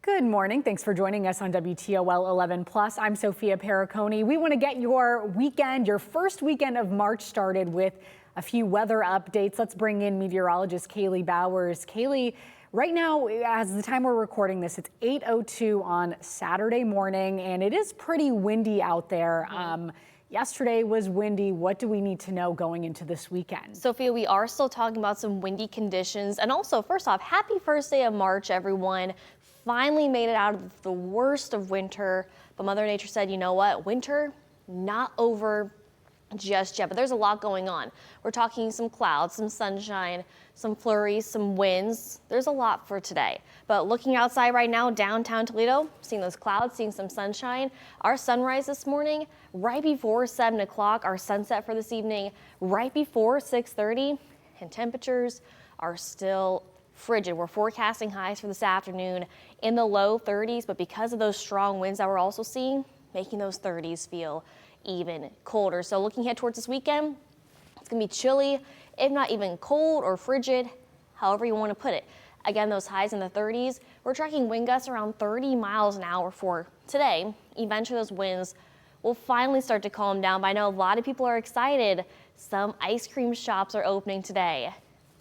Good morning. Thanks for joining us on WTOL 11 Plus. I'm Sophia Perricone. We want to get your weekend, your first weekend of March started with a few weather updates. Let's bring in meteorologist Kaylee Bowers. Kaylee, right now, as the time we're recording this, it's 8:02 on Saturday morning, and it is pretty windy out there. Yesterday was windy. What do we need to know going into this weekend? Sophia, we are still talking about some windy conditions. And also, first off, happy first day of March, everyone. Finally made it out of the worst of winter. But Mother Nature said, you know what? Winter, not over just yet. But there's a lot going on. We're talking some clouds, some sunshine, some flurries, some winds. There's a lot for today. But looking outside right now, downtown Toledo, seeing those clouds, seeing some sunshine. Our sunrise this morning, right before 7 o'clock. Our sunset for this evening, right before 6:30. And temperatures are still frigid. We're forecasting highs for this afternoon in the low 30s, but because of those strong winds that we're also seeing, making those 30s feel even colder. So looking ahead towards this weekend, it's gonna be chilly, if not even cold or frigid, however you want to put it. Again, those highs in the 30s. We're tracking wind gusts around 30 miles an hour for today. Eventually those winds will finally start to calm down, but I know a lot of people are excited. Some ice cream shops are opening today.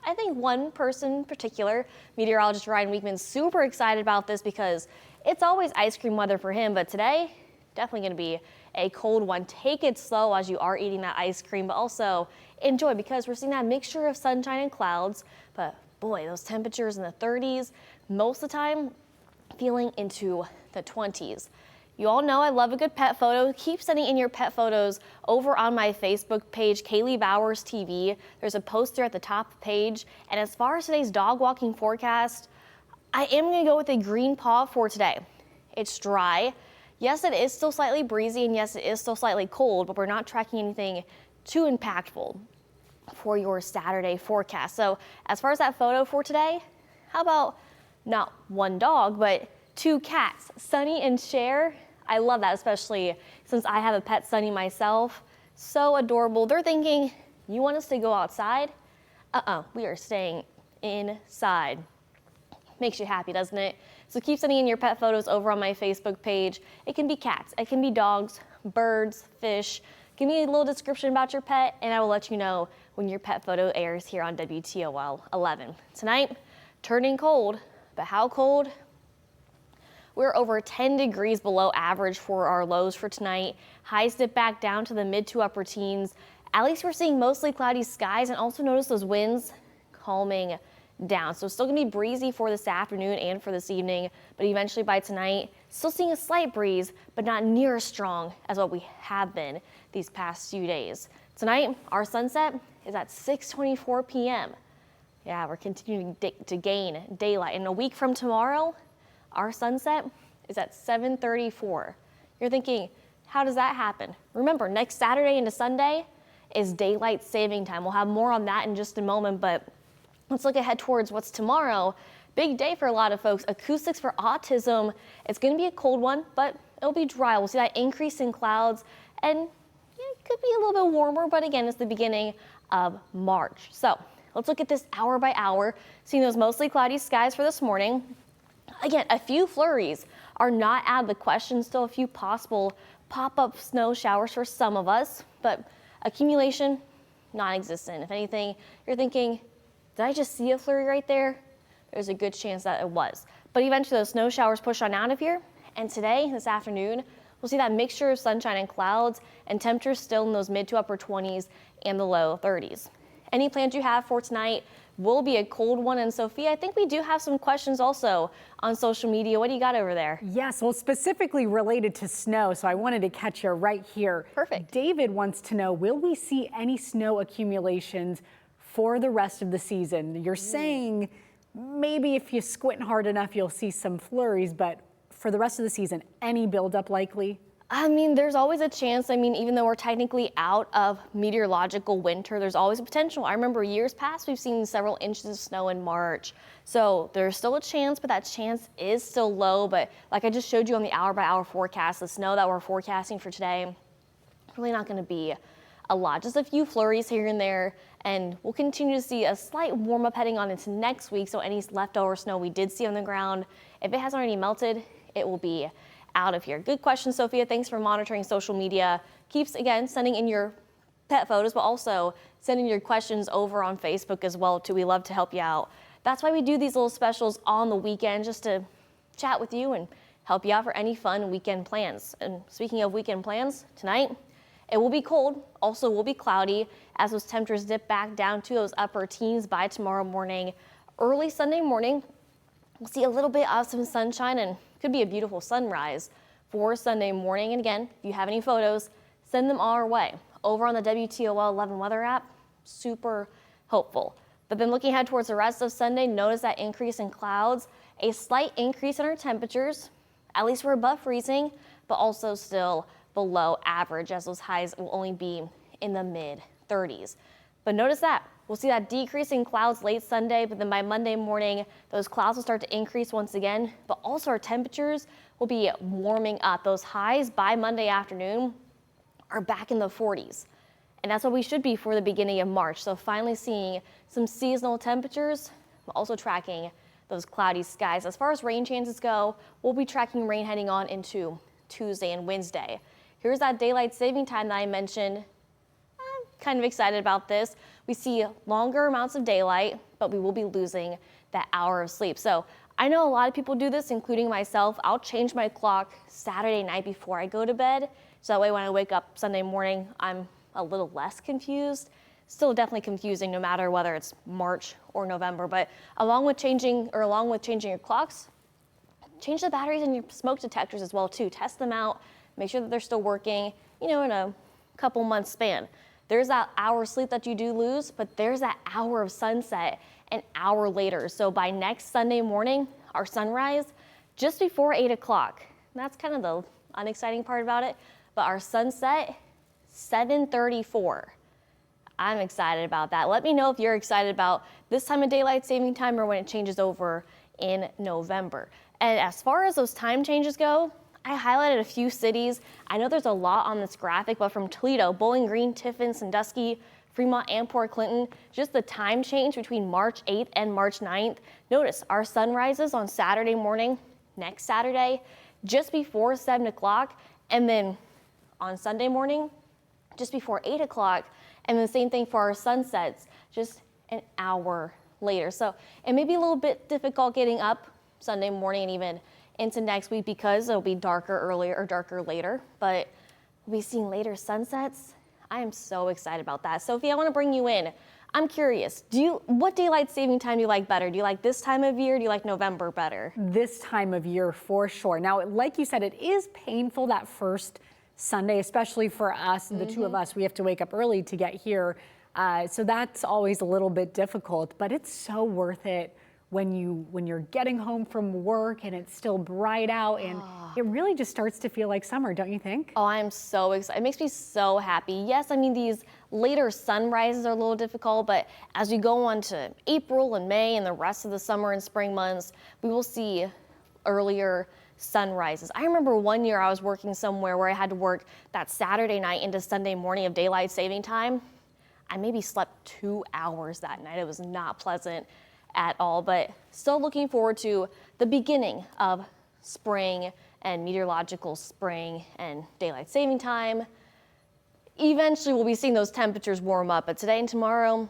I think one person in particular, meteorologist Ryan Weekman's super excited about this because it's always ice cream weather for him, but today, definitely going to be a cold one. Take it slow as you are eating that ice cream, but also enjoy because we're seeing that mixture of sunshine and clouds. But boy, those temperatures in the 30s, most of the time feeling into the 20s. You all know I love a good pet photo. Keep sending in your pet photos over on my Facebook page, Kaylee Bowers TV. There's a poster at the top of the page. And as far as today's dog walking forecast, I am going to go with a green paw for today. It's dry. Yes, it is still slightly breezy, and yes, it is still slightly cold, but we're not tracking anything too impactful for your Saturday forecast. So as far as that photo for today, how about not one dog, but two cats, Sunny and Cher. I love that, especially since I have a pet Sunny myself. So adorable. They're thinking, you want us to go outside? We are staying inside. Makes you happy, doesn't it? So keep sending in your pet photos over on my Facebook page. It can be cats, it can be dogs, birds, fish. Give me a little description about your pet and I will let you know when your pet photo airs here on WTOL 11. Tonight, turning cold, but how cold? We're over 10 degrees below average for our lows for tonight. Highs dip back down to the mid to upper teens. At least we're seeing mostly cloudy skies, and also notice those winds calming down. So still gonna be breezy for this afternoon and for this evening, but eventually by tonight, still seeing a slight breeze, but not near as strong as what we have been these past few days. Tonight, our sunset is at 6:24 p.m. Yeah, we're continuing to gain daylight. In a week from tomorrow, our sunset is at 7:34. You're thinking, how does that happen? Remember, next Saturday into Sunday is daylight saving time. We'll have more on that in just a moment, but let's look ahead towards what's tomorrow. Big day for a lot of folks. Acoustics for autism. It's going to be a cold one, but it'll be dry. We'll see that increase in clouds, and it could be a little bit warmer, but again, it's the beginning of March. So let's look at this hour by hour, seeing those mostly cloudy skies for this morning. Again, a few flurries are not out of the question. Still a few possible pop-up snow showers for some of us, but accumulation, non-existent. If anything, you're thinking, did I just see a flurry right there? There's a good chance that it was. But eventually those snow showers push on out of here. And today, this afternoon, we'll see that mixture of sunshine and clouds and temperatures still in those mid to upper 20s and the low 30s. Any plans you have for tonight will be a cold one. And Sophia, I think we do have some questions also on social media. What do you got over there? Yes, well, specifically related to snow, so I wanted to catch you right here. Perfect. David wants to know, will we see any snow accumulations for the rest of the season? You're saying maybe if you squint hard enough, you'll see some flurries, but for the rest of the season, any buildup likely? I mean, there's always a chance. I mean, even though we're technically out of meteorological winter, there's always a potential. I remember years past, we've seen several inches of snow in March. So there's still a chance, but that chance is still low. But like I just showed you on the hour by hour forecast, the snow that we're forecasting for today, really not going to be a lot, just a few flurries here and there, and we'll continue to see a slight warm up heading on into next week. So any leftover snow we did see on the ground, if it hasn't already melted, it will be out of here. Good question, Sophia. Thanks for monitoring social media. Keeps, again, sending in your pet photos, but also sending your questions over on Facebook as well, too. We love to help you out. That's why we do these little specials on the weekend, just to chat with you and help you out for any fun weekend plans. And speaking of weekend plans, tonight, it will be cold, also will be cloudy as those temperatures dip back down to those upper teens by tomorrow morning. Early Sunday morning, we'll see a little bit of some sunshine and could be a beautiful sunrise for Sunday morning. And again, if you have any photos, send them our way. Over on the WTOL 11 weather app, super helpful. But then looking ahead towards the rest of Sunday, notice that increase in clouds, a slight increase in our temperatures. At least we're above freezing, but also still below average as those highs will only be in the mid 30s. But notice that we'll see that decrease in clouds late Sunday, but then by Monday morning, those clouds will start to increase once again, but also our temperatures will be warming up. Those highs by Monday afternoon are back in the 40s. And that's what we should be for the beginning of March. So finally seeing some seasonal temperatures, but also tracking those cloudy skies. As far as rain chances go, we'll be tracking rain heading on into Tuesday and Wednesday. Here's that daylight saving time that I mentioned. I'm kind of excited about this. We see longer amounts of daylight, but we will be losing that hour of sleep. So I know a lot of people do this, including myself. I'll change my clock Saturday night before I go to bed. So that way when I wake up Sunday morning, I'm a little less confused. Still definitely confusing no matter whether it's March or November, but along with changing your clocks, change the batteries in your smoke detectors as well too. Test them out, make sure that they're still working, in a couple months span. There's that hour of sleep that you do lose, but there's that hour of sunset an hour later. So by next Sunday morning, our sunrise just before 8 o'clock. That's kind of the unexciting part about it, but our sunset, 7:34. I'm excited about that. Let me know if you're excited about this time of daylight saving time or when it changes over in November. And as far as those time changes go, I highlighted a few cities. I know there's a lot on this graphic, but from Toledo, Bowling Green, Tiffin, Sandusky, Fremont, and Port Clinton, just the time change between March 8th and March 9th. Notice our sunrises on Saturday morning, next Saturday, just before 7 o'clock, and then on Sunday morning, just before 8 o'clock, and the same thing for our sunsets, just an hour later. So it may be a little bit difficult getting up Sunday morning and even into next week because it'll be darker earlier or darker later, but we'll be seeing later sunsets. I am so excited about that. Sophia, I want to bring you in. I'm curious, what daylight saving time do you like better? Do you like this time of year? Do you like November better? This time of year for sure. Now, like you said, it is painful that first Sunday, especially for us, the two of us. We have to wake up early to get here. So that's always a little bit difficult, but it's so worth it when you're getting home from work and it's still bright out and it really just starts to feel like summer, don't you think? Oh, I'm so excited. It makes me so happy. Yes, I mean, these later sunrises are a little difficult, but as we go on to April and May and the rest of the summer and spring months, we will see earlier sunrises. I remember one year I was working somewhere where I had to work that Saturday night into Sunday morning of daylight saving time. I maybe slept 2 hours that night. It was not pleasant at all, but still looking forward to the beginning of spring and meteorological spring and daylight saving time. Eventually we'll be seeing those temperatures warm up, but today and tomorrow,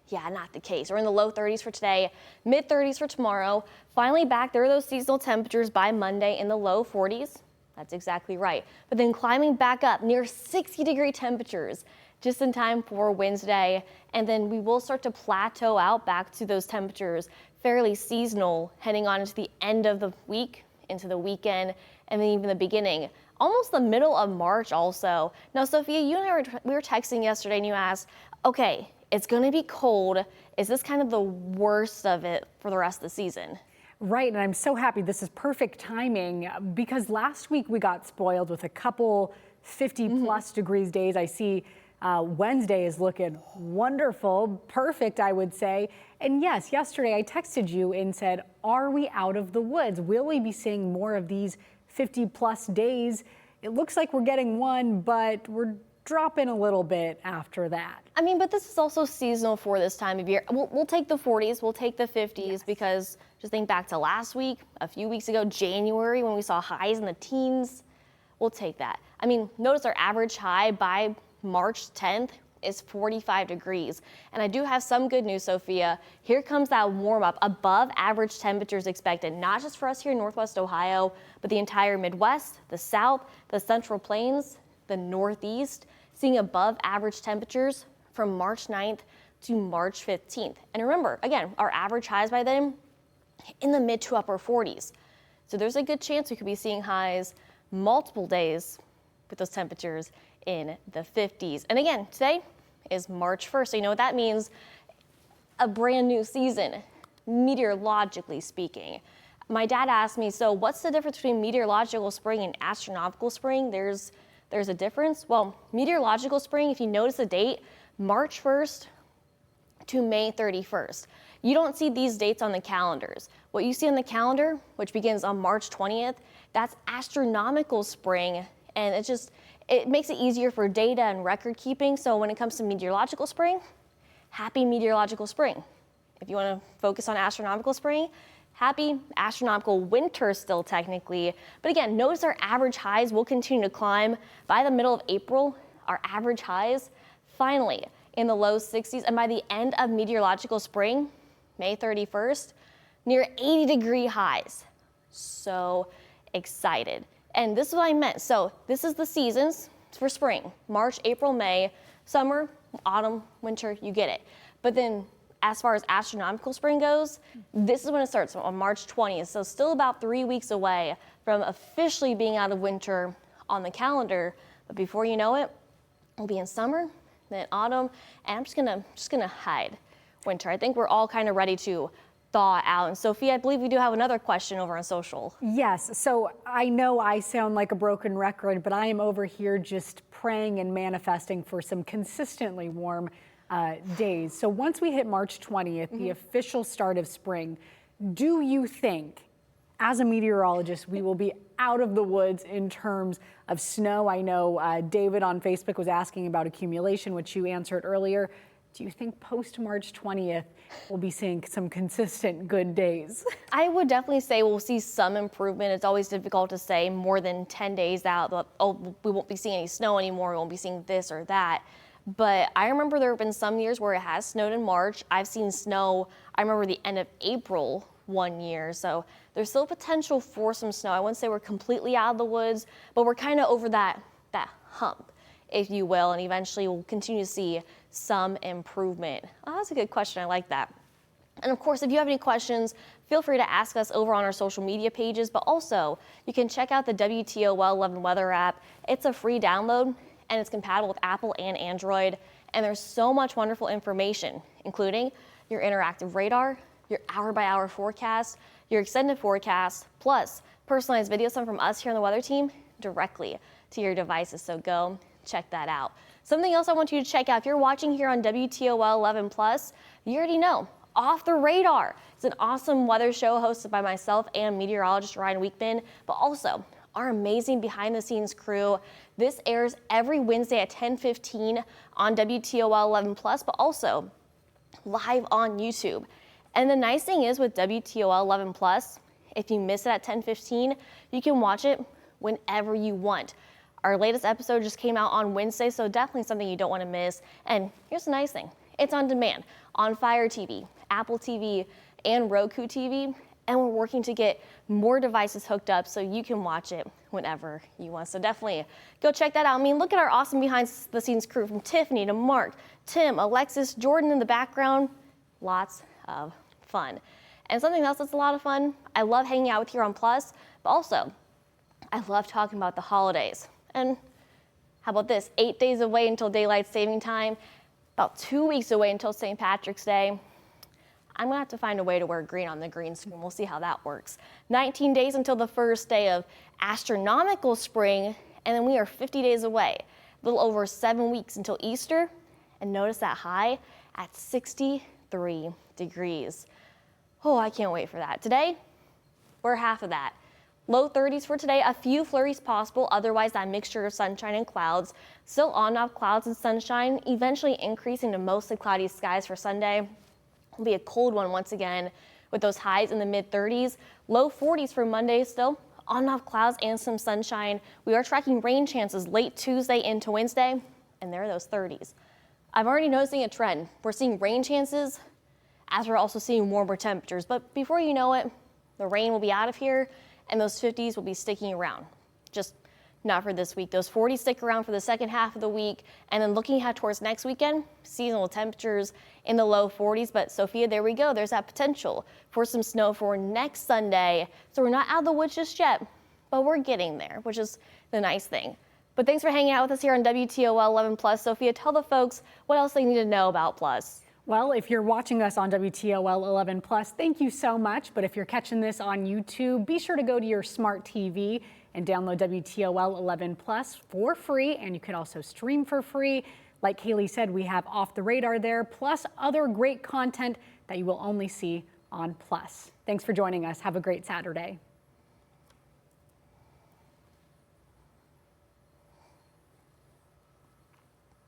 yeah, not the case. We're in the low 30s for today, mid 30s for tomorrow. Finally back, there are those seasonal temperatures by Monday in the low 40s. That's exactly right. But then climbing back up near 60-degree temperatures just in time for Wednesday. And then we will start to plateau out back to those temperatures, fairly seasonal, heading on into the end of the week, into the weekend, and then even the beginning, almost the middle of March also. Now, Sophia, you and I we were texting yesterday and you asked, okay, it's going to be cold. Is this kind of the worst of it for the rest of the season? Right, and I'm so happy. This is perfect timing because last week we got spoiled with a couple 50-plus degrees days. I see Wednesday is looking wonderful, perfect, I would say. And yes, yesterday I texted you and said, are we out of the woods? Will we be seeing more of these 50-plus days? It looks like we're getting one, but we're drop in a little bit after that. I mean, but this is also seasonal for this time of year. We'll take the 40s, we'll take the 50s, Yes. because just think back to last week, a few weeks ago, January, when we saw highs in the teens. We'll take that. I mean, notice our average high by March 10th is 45 degrees. And I do have some good news, Sophia. Here comes that warm up. Above average temperatures expected, not just for us here in Northwest Ohio, but the entire Midwest, the South, the Central Plains, the Northeast, seeing above average temperatures from March 9th to March 15th. And remember, again, our average highs by then in the mid to upper 40s. So there's a good chance we could be seeing highs multiple days with those temperatures in the 50s. And again, today is March 1st, so you know what that means? A brand new season, meteorologically speaking. My dad asked me, so what's the difference between meteorological spring and astronomical spring? There's a difference. Well, meteorological spring, if you notice the date, March 1st to May 31st. You don't see these dates on the calendars. What you see on the calendar, which begins on March 20th, that's astronomical spring, and it makes it easier for data and record keeping. So when it comes to meteorological spring, happy meteorological spring. If you want to focus on astronomical spring, happy astronomical winter still technically. But again, notice our average highs will continue to climb. By the middle of April, our average highs finally in the low 60s. And by the end of meteorological spring, May 31st, near 80-degree highs. So excited. And this is what I meant. So this is the seasons for spring: March, April, May, summer, autumn, winter, you get it. But then as far as astronomical spring goes, this is when it starts on March 20th. So still about 3 weeks away from officially being out of winter on the calendar. But before you know it, we'll be in summer, then autumn, and I'm just gonna hide winter. I think we're all kind of ready to thaw out. And Sophia, I believe we do have another question over on social. Yes, so I know I sound like a broken record, but I am over here just praying and manifesting for some consistently warm days. So once we hit March 20th, the official start of spring, do you think, as a meteorologist, we will be out of the woods in terms of snow? I know David on Facebook was asking about accumulation, which you answered earlier. Do you think post March 20th we'll be seeing some consistent good days? I would definitely say we'll see some improvement. It's always difficult to say more than 10 days out, but, oh, we won't be seeing any snow anymore, we won't be seeing this or that. But I remember there have been some years where it has snowed in March. I've seen snow, I remember the end of April one year. So there's still potential for some snow. I wouldn't say we're completely out of the woods, but we're kind of over that hump, if you will, and eventually we'll continue to see some improvement. Oh, that's a good question. I like that. And of course, if you have any questions, feel free to ask us over on our social media pages, but also you can check out the WTOL 11 weather app. It's a free download and it's compatible with Apple and Android. And there's so much wonderful information, including your interactive radar, your hour-by-hour forecast, your extended forecast, plus personalized videos from us here on the weather team directly to your devices. So go check that out. Something else I want you to check out, if you're watching here on WTOL 11 Plus, you already know, Off the Radar. It's an awesome weather show hosted by myself and meteorologist Ryan Weekman, but also our amazing behind-the-scenes crew. This airs every Wednesday at 10:15 on WTOL 11 Plus, but also live on YouTube. And the nice thing is with WTOL 11 Plus, if you miss it at 10:15, you can watch it whenever you want. Our latest episode just came out on Wednesday, so definitely something you don't want to miss. And here's the nice thing. It's on demand on Fire TV, Apple TV, and Roku TV. And we're working to get more devices hooked up so you can watch it whenever you want. So definitely go check that out. I mean, look at our awesome behind-the-scenes crew, from Tiffany to Mark, Tim, Alexis, Jordan in the background. Lots of fun. And something else that's a lot of fun, I love hanging out with you on Plus, but also I love talking about the holidays. And how about this? 8 days away until daylight saving time, about 2 weeks away until St. Patrick's Day. I'm gonna have to find a way to wear green on the green screen. We'll see how that works. 19 days until the first day of astronomical spring, and then we are 50 days away. A little over 7 weeks until Easter, and notice that high at 63 degrees. Oh, I can't wait for that. Today, we're half of that. Low 30s for today, a few flurries possible, otherwise that mixture of sunshine and clouds. Still on and off clouds and sunshine, eventually increasing to mostly cloudy skies for Sunday. It'll be a cold one once again with those highs in the mid 30s. Low 40s for Monday still. On and off clouds and some sunshine. We are tracking rain chances late Tuesday into Wednesday, and there are those 30s. I'm already noticing a trend. We're seeing rain chances as we're also seeing warmer temperatures, but before you know it, the rain will be out of here and those 50s will be sticking around. Just not for this week. Those 40s stick around for the second half of the week, and then looking ahead towards next weekend, seasonal temperatures in the low 40s. But Sophia, there we go. There's that potential for some snow for next Sunday. So we're not out of the woods just yet, but we're getting there, which is the nice thing. But thanks for hanging out with us here on WTOL 11 Plus. Sophia, tell the folks what else they need to know about Plus. Well, if you're watching us on WTOL 11 Plus, thank you so much. But if you're catching this on YouTube, be sure to go to your smart TV and download WTOL 11 Plus for free. And you can also stream for free. Like Kaylee said, we have Off the Radar there, plus other great content that you will only see on Plus. Thanks for joining us. Have a great Saturday.